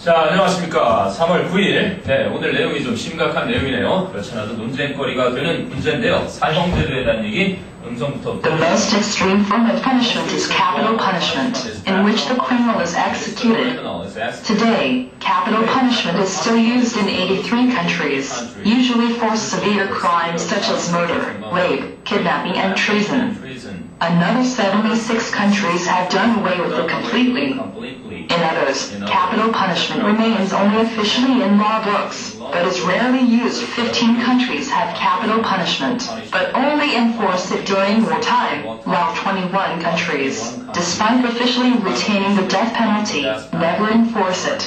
자, 안녕하십니까. 3월 9일. 네, 오늘 내용이 좀 심각한 내용이네요. 그렇지 않아도 논쟁거리가 되는 문제인데요. 사형제도에 대한 얘기, 음성부터. The most extreme form of punishment is capital punishment, in which the criminal is executed. Today, capital punishment is still used in 83 countries, usually for severe crimes such as murder, rape, kidnapping, and treason. Another 76 countries have done away with it completely. In others, capital punishment remains only officially in law books, but is rarely used. 15 countries have capital punishment, but only enforce it during wartime, while 21 countries, despite officially retaining the death penalty, never enforce it.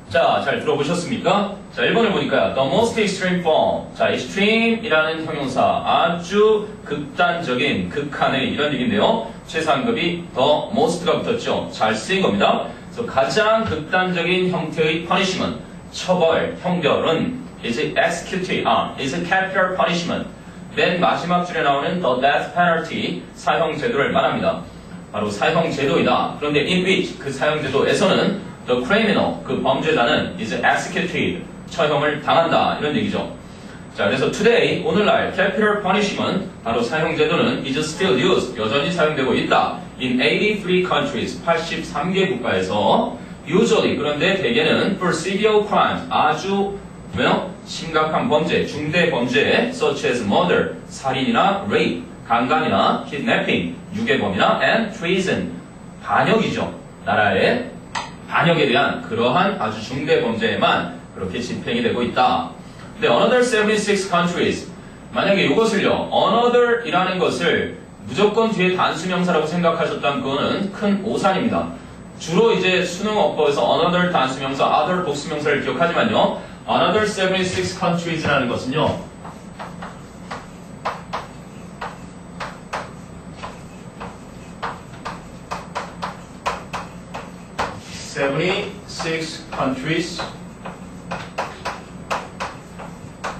자, 잘 들어보셨습니까? 자, 1번을 보니까 the most extreme form. 자, extreme이라는 형용사, 아주 극단적인, 극한의 이런 얘기인데요. 최상급이 the most가 붙었죠. 잘 쓰인 겁니다. 그래서 가장 극단적인 형태의 punishment, 처벌, 형벌은 is executed, is capital punishment. 맨 마지막 줄에 나오는 the death penalty, 사형제도를 말합니다. 바로 사형제도이다. 그런데 in which, 그 사형제도에서는 the criminal, 그 범죄자는 is executed, 처형을 당한다. 이런 얘기죠. 자, 그래서 today, 오늘날 capital punishment, 바로 사형제도는 is still used, 여전히 사용되고 있다. in 83 countries, 83개 국가에서 usually, 그런데 대개는 for severe crimes, 아주 심각한 범죄, 중대 범죄, such as murder, 살인이나 rape, 강간이나 kidnapping, 유괴범이나 and treason, 반역이죠. 나라의 반역에 대한 그러한 아주 중대 범죄에만 그렇게 집행이 되고 있다. 근데 another 76 countries, 만약에 이것을요, another이라는 것을 무조건 뒤에 단수명사라고 생각하셨다면 그거는 큰 오산입니다. 주로 이제 수능어법에서 another 단수명사, other 복수명사를 기억하지만요, another 76 countries라는 것은요, (76 countries)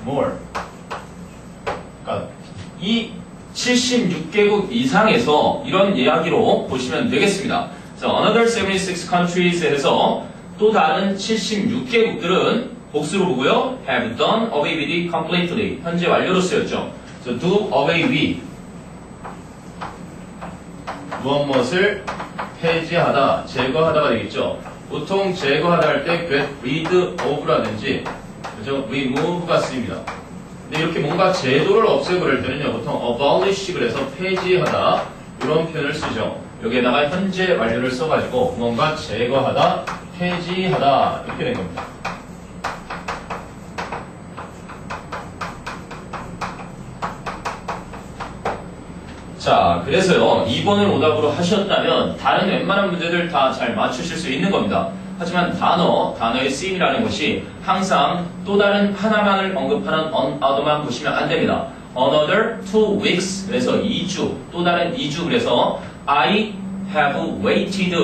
more. 그러니까 이 76개국 이상에서 이런 이야기로 보시면 되겠습니다. 그래서 another 76 countries 해서 또 다른 76개국들은 복수로 보고요. have done away with it completely. 현재 완료로 쓰였죠. 그래서 do away with. 무엇을 폐지하다, 제거하다가 되겠죠. 보통 제거하다 할 때 get rid of라든지 그죠? remove가 쓰입니다. 근데 이렇게 뭔가 제도를 없애버릴 때는요, 보통 abolish 그래서 폐지하다 이런 표현을 쓰죠. 여기에다가 현재 완료를 써가지고 뭔가 제거하다, 폐지하다 이렇게 된 겁니다. 자, 그래서요, 2번을 오답으로 하셨다면 다른 웬만한 문제들 다 잘 맞추실 수 있는 겁니다. 하지만 단어의 쓰임이라는 것이 항상 또 다른 하나만을 언급하는 other만 보시면 안 됩니다. Another 2 weeks, 그래서 2주, 또 다른 2주, 그래서 I have waited,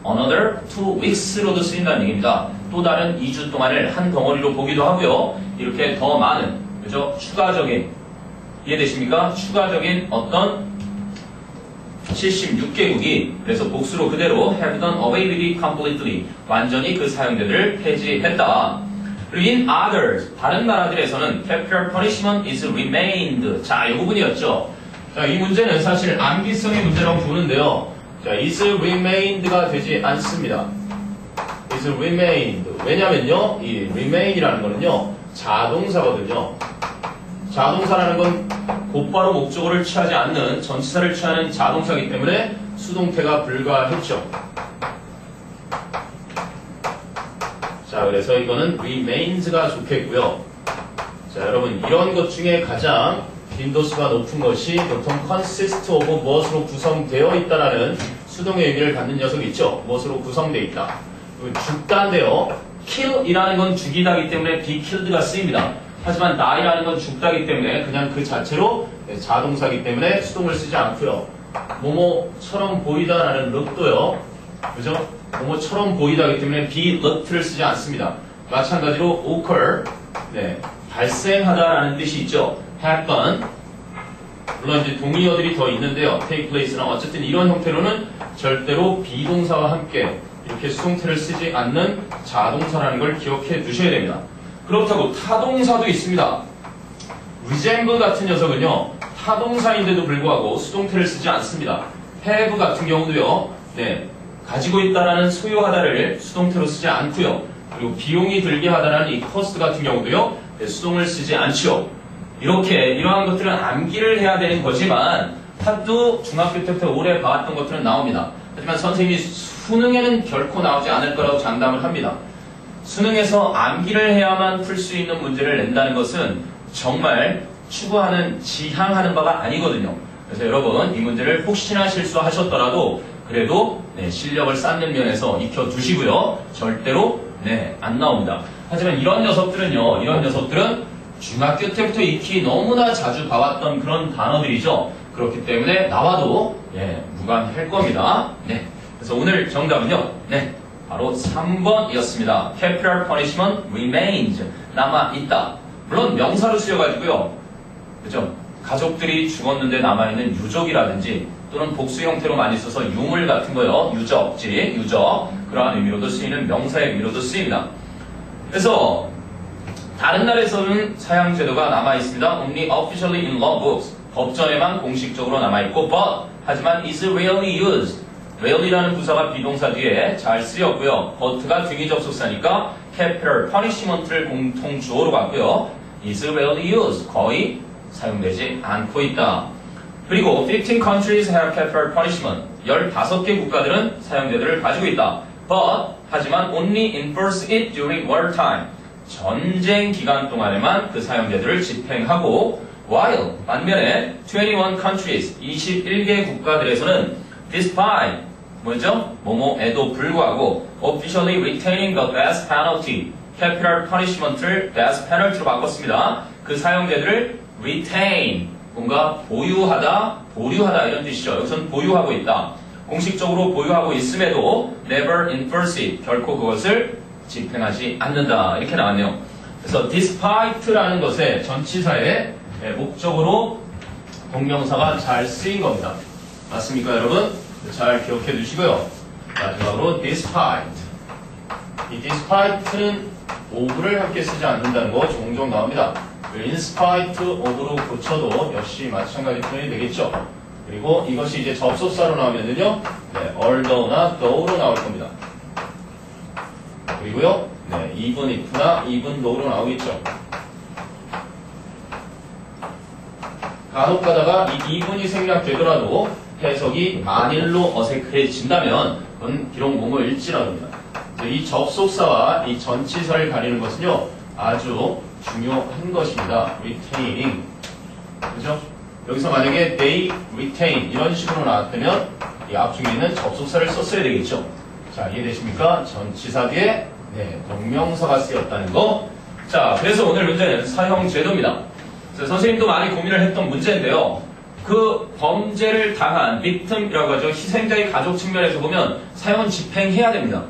Another 2 weeks로도 쓰인다는 얘기입니다. 또 다른 2주 동안을 한 덩어리로 보기도 하고요. 이렇게 더 많은, 그죠? 추가적인, 이해되십니까? 추가적인 어떤 76개국이 그래서 복수로 그대로 have done away with it completely, 완전히 그 사형제들을 폐지했다. 그리고 in others, 다른 나라들에서는 capital punishment is remained. 자, 이 부분이었죠. 자, 이 문제는 사실 암기성의 문제라고 보는데요. 자, is remained가 되지 않습니다. is remained. 왜냐면요, 이 remain이라는 거는요, 자동사거든요. 자동사라는 건 곧바로 목적어를 취하지 않는 전치사를 취하는 자동사이기 때문에 수동태가 불가했죠. 자, 그래서 이거는 remains가 좋겠고요. 자, 여러분, 이런 것 중에 가장 빈도수가 높은 것이 보통 consist of 무엇으로 구성되어 있다라는 수동의 의미를 갖는 녀석이 있죠. 무엇으로 구성되어 있다. 죽다인데요. kill이라는 건 죽이다기 때문에 be killed가 쓰입니다. 하지만 die라는 건 죽다기 때문에 그냥 그 자체로 자동사기 때문에 수동을 쓰지 않고요. 뭐뭐처럼 보이다라는 look도요. 그죠? 뭐뭐처럼 보이다기 때문에 be looked를 쓰지 않습니다. 마찬가지로 occur, 발생하다라는 뜻이 있죠. happen. 물론 이제 동의어들이 더 있는데요. take place나 어쨌든 이런 형태로는 절대로 비동사와 함께 이렇게 수동태를 쓰지 않는 자동사라는 걸 기억해 두셔야 됩니다. 그렇다고 타동사도 있습니다. resemble 같은 녀석은요, 타동사인데도 불구하고 수동태를 쓰지 않습니다. have 같은 경우도요, 네, 가지고 있다라는 소유하다를 수동태로 쓰지 않고요. 그리고 비용이 들게 하다라는 이 cost 같은 경우도요, 네, 수동을 쓰지 않죠. 이렇게 이러한 것들은 암기를 해야 되는 거지만 하도 중학교 때부터 오래 봐왔던 것들은 나옵니다. 하지만 선생님이 수능에는 결코 나오지 않을 거라고 장담을 합니다. 수능에서 암기를 해야만 풀 수 있는 문제를 낸다는 것은 정말 추구하는, 지향하는 바가 아니거든요. 그래서 여러분 이 문제를 혹시나 실수하셨더라도 그래도 네, 실력을 쌓는 면에서 익혀두시고요. 절대로 네, 안 나옵니다. 하지만 이런 녀석들은요, 이런 녀석들은 중학교 때부터 익히 너무나 자주 봐왔던 그런 단어들이죠. 그렇기 때문에 나와도 예, 무관할 겁니다. 네, 그래서 오늘 정답은요, 네, 바로 3번이었습니다. Capital punishment remains, 남아있다. 물론 명사로 쓰여가지고요, 그죠? 가족들이 죽었는데 남아있는 유족이라든지 또는 복수 형태로 많이 써서 유물 같은 거요, 유적지, 유적, 그러한 의미로도 쓰이는 명사의 의미로도 쓰입니다. 그래서 다른 나라에서는 사형제도가 남아있습니다. Only officially in law books, 법전에만 공식적으로 남아있고, but, 하지만 is rarely used. rarely라는 부사가 비동사 뒤에 잘 쓰였고요. but가 등위 접속사니까 capital punishment를 공통 주어로 갖고요. is rarely used, 거의 사용되지 않고 있다. 그리고 15 countries have capital punishment, 15개 국가들은 사형제도를 가지고 있다. but, 하지만 only enforce it during wartime, 전쟁 기간 동안에만 그 사형제도를 집행하고, while 반면에 21 countries, 21개 국가들에서는 despite, 뭐죠? 뭐뭐에도 불구하고 officially retaining the death penalty, capital punishment를 death penalty로 바꿨습니다. 그 사형제도를 retain, 뭔가 보유하다, 보류하다 이런 뜻이죠. 여기서는 보유하고 있다. 공식적으로 보유하고 있음에도 never enforce it, 결코 그것을 집행하지 않는다. 이렇게 나왔네요. 그래서 despite라는 것의 전치사의 목적으로 동명사가 잘 쓰인 겁니다. 맞습니까, 여러분? 잘 기억해 두시고요. 마지막으로 despite. 이 despite는 of를 함께 쓰지 않는다는 거 종종 나옵니다. in spite of로 고쳐도 역시 마찬가지 표현이 되겠죠. 그리고 이것이 이제 접속사로 나오면은요, 네, although나 though로 나올 겁니다. 그리고요, 네, even if나 even though로 나오겠죠. 간혹 가다가 이 even이 생략되더라도 해석이 만일로 어색해진다면 그건 비록 뭐뭐일지라도 합니다. 이 접속사와 이 전치사를 가리는 것은요, 아주 중요한 것입니다. retaining. 그죠? 여기서 만약에 they retain 이런 식으로 나왔다면 이 앞쪽에 있는 접속사를 썼어야 되겠죠. 자, 이해되십니까? 전치사 뒤에 네, 동명사가 쓰였다는 거. 자, 그래서 오늘 문제는 사형제도입니다. 선생님도 많이 고민을 했던 문제인데요. 그 범죄를 당한 victim이라고 하죠. 희생자의 가족 측면에서 보면 사형은 집행해야 됩니다.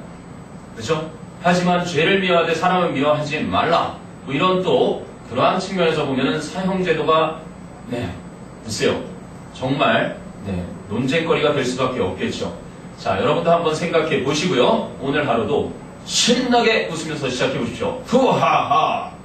그렇죠? 하지만 죄를 미워하되 사람을 미워하지 말라. 뭐 이런 또 그러한 측면에서 보면은 사형제도가 네, 글쎄요. 정말 네, 논쟁거리가 될 수밖에 없겠죠. 자, 여러분도 한번 생각해 보시고요. 오늘 하루도 신나게 웃으면서 시작해 보십시오. 후하하.